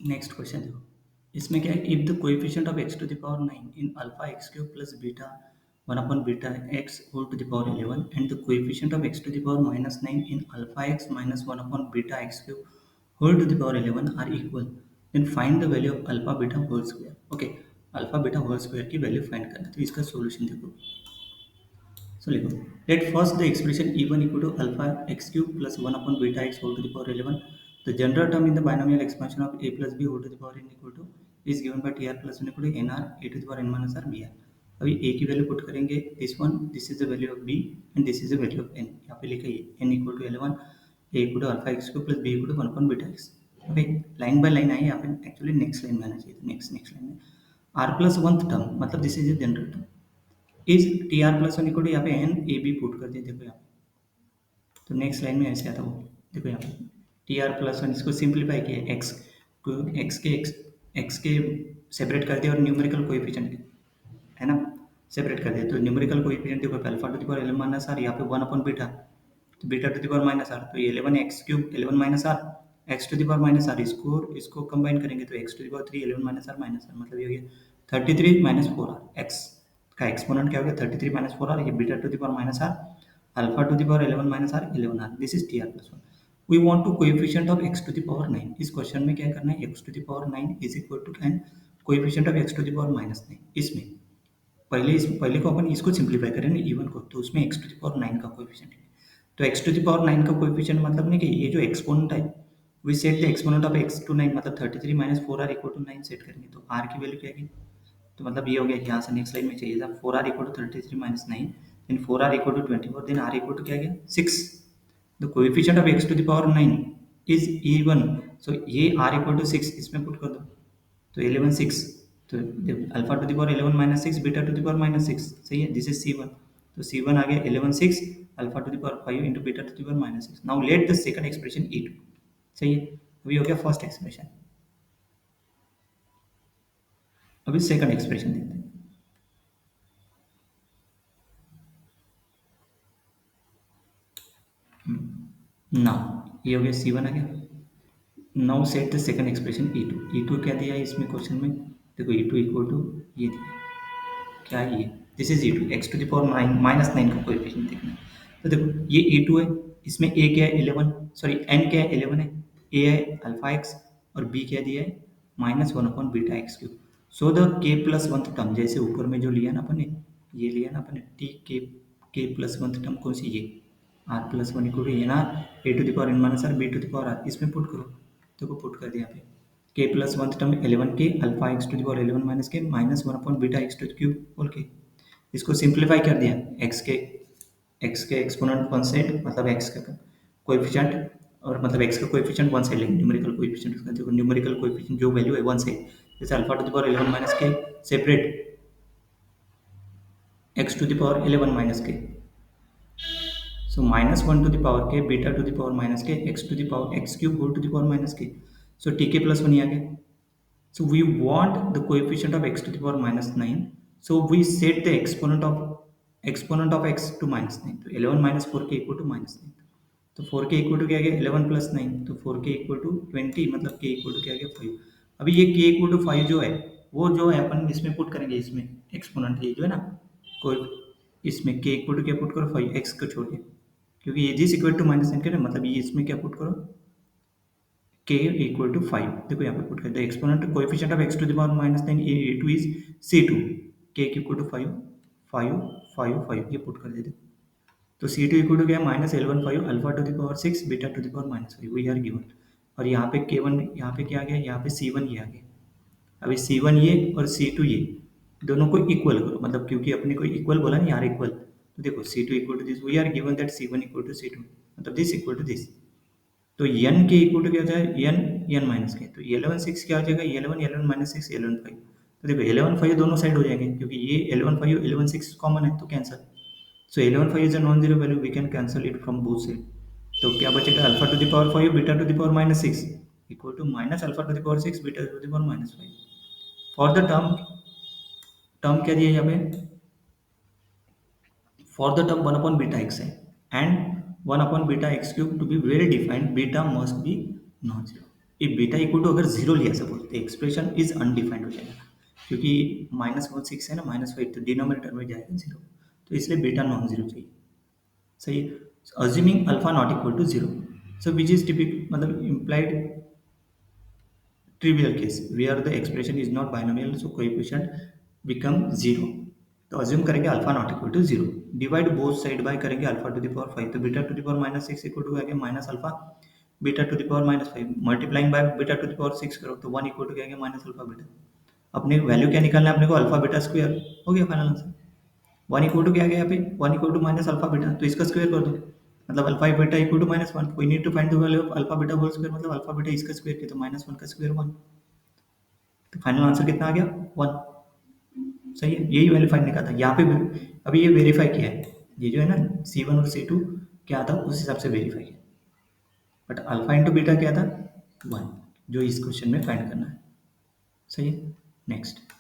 Next question देखो, इसमें क्या है, if the coefficient of x to the power 9 in alpha x cube plus beta 1 upon beta x whole to the power 11 and the coefficient of x to the power minus 9 in alpha x minus 1 upon beta x cube whole to the power 11 are equal, then find the value of alpha beta whole square. Okay, alpha beta whole square की value find करना है, तो इसका solution देखो। So लिखो, let first the expression e1 equal to alpha x cube plus 1 upon beta x whole to the power 11. The general term in the binomial expansion of a plus b whole to the power n equal to is given by tr plus 1 equal to nr a to the power n minus r br. अभी a की value put करेंगे, this is the value of b and this is the value of n। यहाँ पे लिखा है n equal to 11, a equal to alpha x cube plus b equal to 1 upon beta x। अभी line by line I, यहाँ पे actually next line में आना चाहिए, नेक्स्ट लाइन में r प्लस वन टर्म, मतलब this is the general term is T r plus one equal to, यहाँ पे एन ए बी पुट कर दिया। देखो यहाँ पे तो नेक्स्ट लाइन में ऐसे आता वो, देखो यहाँ पे टी आर प्लस वन, इसको सिंप्लीफाई किया, एक्स को एक्स के सेपरेट कर दिया और न्यूमेरिकल कोएफिशिएंट है ना सेपरेट कर दिया। तो न्यूमेरिकल कोएफिशिएंट देखो, alpha to the power 11 minus r, यहाँ पे 1 अपॉन बीटा, तो beta to the power minus r, तो ये 11 x cube 11 minus r x to the power minus r, इसको कंबाइन करेंगे तो x to the power 3 11 minus r minus r, मतलब ये हो गया 33 माइनस 4 आर। एक्स का एक्सपोनेंट क्या हो गया 33 माइनस 4 आर, ये beta to the power minus r alpha to the power 11 minus r 11 r, this is T r plus one. We want to coefficient of x to the power 9। इस question में क्या करना है, x to the power 9 is equal to and coefficient of x to the power minus 9। इसमें पहले को अपन इसको simplify करें ना इवन को, तो उसमें x टू द पावर 9 का कोएफिशिएंट है। तो x टू द पावर 9 का कोएफिशिएंट मतलब नहीं कि ये जो एक्सपोनेंट है, we set the exponent of x to 9, मतलब 33 minus 4r equal to 9 set करेंगे, तो r की वैल्यू क्या आएगी, तो मतलब ये हो गया, यहाँ से नेक्स्ट लाइन में चाहिए था 4r equal to 33 minus 9, then 4r equal to 24, then r equal to क्या गया 6। The coefficient of x to the power 9 is even, so ये r इक्वल टू 6 इसमें पुट कर दो, तो 11 6, तो alpha to the power 11 minus 6 beta to the power minus 6, सही है, दिस इज c1। तो c1 आ गया 11 6 alpha to the power 5 into beta to the power minus 6। Now let the second expression e2, सही है। अभी हो गया फर्स्ट एक्सप्रेशन, अभी सेकंड एक्सप्रेशन देखते हैं। नाउ ये हो गया c1 आ गया। Now set the second expression e2 क्या दिया है इसमें क्वेश्चन में, देखो e2 इक्वल टू ये दिया, क्या है ये, this is e2 x to the power 9 minus 9 का कोएफिशिएंट देखना है। तो देखो ये e2 है, इसमें a क्या है 11, सॉरी n क्या है 11 है, a है अल्फा x और b क्या दिया है minus 1 upon beta x cube. So the k plus one term, जैसे ऊपर में जो लिया ना अपन ने, ये लिया ना अपन ने t k plus one term, कौन सी ये r plus one equal to ये ना a to the power n minus r b to the power r, इसमें पुट करो, देखो पुट कर दिया यहाँ पे k plus one term 11 k alpha X to the power 11 minus k minus 1 upon beta X to the cube बोल के इसको सिंप्लीफाई कर दिया, x के एक्सपोनेंट वन साइड, मतलब x का कोएफिशिएंट, और मतलब x का कोएफिशिएंट वन साइड लेंगे, न्यूमेरिकल कोएफिशिएंट उसका, देखो न्यूमेरिकल कोएफिशिएंट जो वैल्यू है वन साइड, जैसे alpha to the power 11 minus k separate x to the power 11 minus k, so minus 1 to the power k beta to the power minus k x to the power x cube whole to the power minus k, so T k plus one ही आ गया। So we want the coefficient of x to the power minus 9. So we set the exponent of x to minus 9. तो 11 minus 4k equal to minus 9. तो 4k equal to क्या आ गया 11 plus 9, तो 4k equal to 20, मतलब k equal to क्या आ गया 5। अभी ये k equal to 5 जो है, वो जो है अपन इसमें पुट करेंगे, इसमें एक्सपोनेंट ये जो है ना, कोई इसमें k equal to क्या पुट करो 5 x को छोड़ के, क्योंकि ये दिस इक्वल टू माइनस 9 करे, मतलब ये इसमें क्या पुट करो k equal to 5, देखो यहाँ पे पुट करते हैं exponent coefficient of x to the power minus 9 a2 is c2, k equal to 5 5 5 5, ये पुट कर देते, तो c2 इक्वल टू क्या है minus 11 5 alpha to the power 6 beta to the power minus 5, we are given. और यहाँ पे k1, यहाँ पे क्या आ गया, यहाँ पे c1 ये आ गया। अभी c1 ये और c2 ये दोनों को इक्वल करो, मतलब क्योंकि अपने को इक्वल बोला नहीं यार इक्वल, तो देखो c2 equal to this, we are given that c1 equal to c2, मतलब दिस इक्वल टू दिस, तो n के इक्वल टू क्या होता है n माइनस के, तो 11 6 क्या हो जाएगा 11 माइनस 6 11 5, तो देखो 11 5 दोनों साइड हो जाएंगे, क्योंकि ये 11 5 11 6 कॉमन है तो cancel, so 11 5 is a non zero value, we can cancel it from both side. तो क्या बचेगा alpha to the power 5 beta to the power minus 6 equal to minus alpha to the power 6 beta to the power minus 5। For the term term क्या दिया यहाँ पे, for the term 1 upon beta x है and 1 upon beta x cube to be well defined, beta must be non-zero। ये beta equal to अगर zero लिया suppose तो expression is undefined हो जाएगा, क्योंकि -1 6 है ना, -5 तो डिनोमिनेटर में जाएगा जीरो, तो इसलिए बीटा नॉन जीरो चाहिए। सही है। Assuming alpha not equal to zero, so which is typical मतलब implied trivial case where the expression is not binomial, so coefficient become zero। तो अज्यूम करेंगे alpha not equal to zero, divide both side by करेंगे alpha to the power 5, तो beta to the power -6 equal to आएगा minus alpha beta to the power -5, multiplying by beta to the power 6 करो तो 1 equal to क्या आएगा minus alpha beta. अपने value क्या निकालना है अपने को, अल्फा बीटा स्क्वायर, हो गया फाइनल आंसर। 1 इक्वल टू क्या आ गया यहाँ पे, 1 equal to minus alpha beta, तो इसका स्क्वायर कर दो, मतलब alpha beta equal to -1, we need to find the value of alpha beta whole square, मतलब अल्फा बीटा इसका स्क्वायर किया तो -1 का स्क्वायर 1, तो फाइनल आंसर कितना आ गया 1। सही है, यही वैल्यू फाइंड निकाला था यहाँ पे अभी ये वेरीफाई किया है, ये जो है ना C1 और C2 क्या था उस हिसाब से वेरीफाई किया, बट अल्फा इंटू बीटा क्या था 1, जो इस क्वेश्चन में फाइंड करना है। सही है, नेक्स्ट।